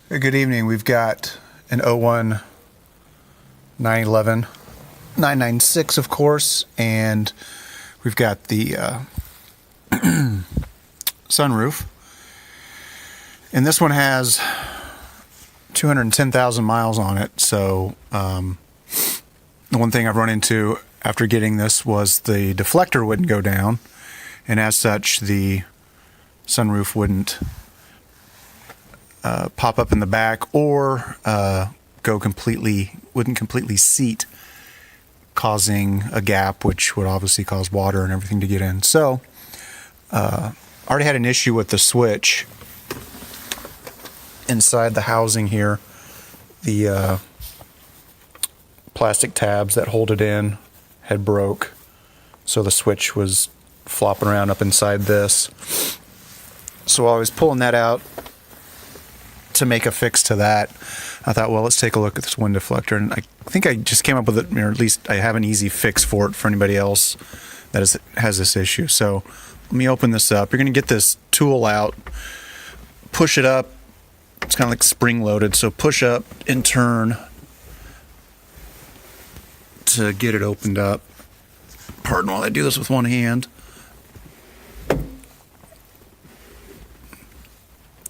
Good evening. We've got an 01 911 996, of course, and we've got the sunroof. And this one has 210,000 miles on it. So the one thing I've run into after getting this was the deflector wouldn't go down, and as such the sunroof wouldn't pop up in the back or wouldn't completely seat, causing a gap, which would obviously cause water and everything to get in. So I already had an issue with the switch inside the housing here. The plastic tabs that hold it in had broke, so the switch was flopping around up inside this. So I was pulling that out to make a fix to that. I thought, well, let's take a look at this wind deflector, and I think I just came up with it, or at least I have an easy fix for it for anybody else that has this issue. So let me open this up. You're going to get this tool out, push it up. It's kind of like spring loaded, so push up and turn to get it opened up. Pardon while I do this with one hand.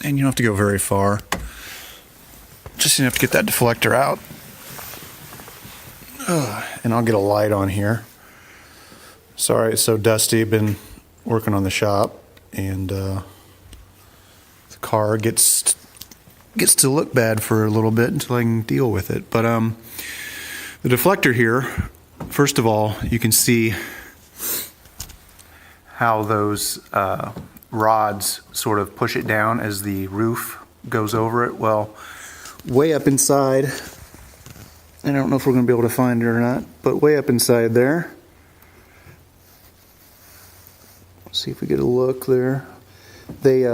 And you don't have to go very far. Just enough to get that deflector out. And I'll get a light on here. Sorry it's so dusty. Been working on the shop, and the car gets to look bad for a little bit until I can deal with it. But the deflector here, first of all, you can see how those rods sort of push it down as the roof goes over it. Well, way up inside, I don't know if we're going to be able to find it or not, but way up inside there, let's see if we get a look there, they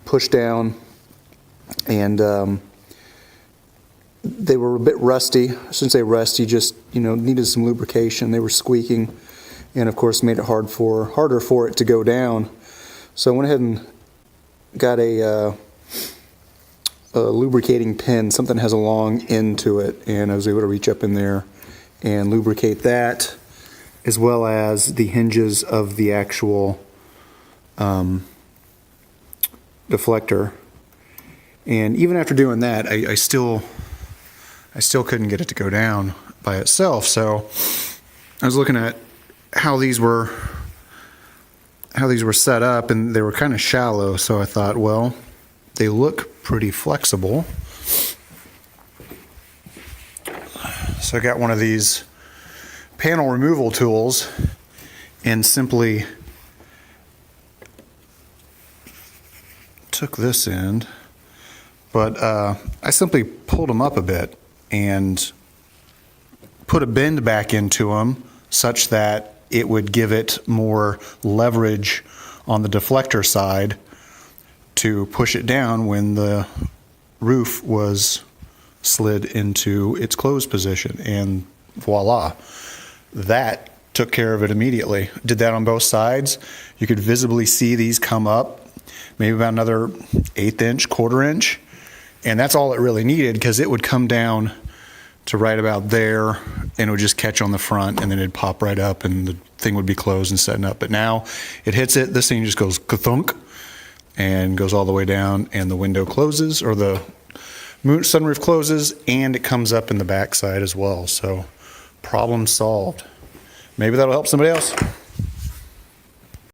push down, and they were a bit rusty. I shouldn't say rusty, just needed some lubrication. They were squeaking, and of course made it harder for it to go down. So I went ahead and got a lubricating pin, something that has a long end to it, and I was able to reach up in there and lubricate that, as well as the hinges of the actual deflector. And even after doing that, I still couldn't get it to go down by itself. So I was looking at how these were set up, and they were kind of shallow. So I thought, well, they look pretty flexible. So I got one of these panel removal tools and simply took this end, but I simply pulled them up a bit and put a bend back into them such that it would give it more leverage on the deflector side to push it down when the roof was slid into its closed position. And voila, that took care of it immediately. Did that on both sides. You could visibly see these come up maybe about another 1/8 inch, 1/4 inch, and that's all it really needed, because it would come down to right about there, and it would just catch on the front, and then it'd pop right up, and the thing would be closed and setting up. But now it hits it, this thing just goes ka-thunk and goes all the way down, and the window closes, or the sunroof closes, and it comes up in the backside as well. So problem solved. Maybe that'll help somebody else.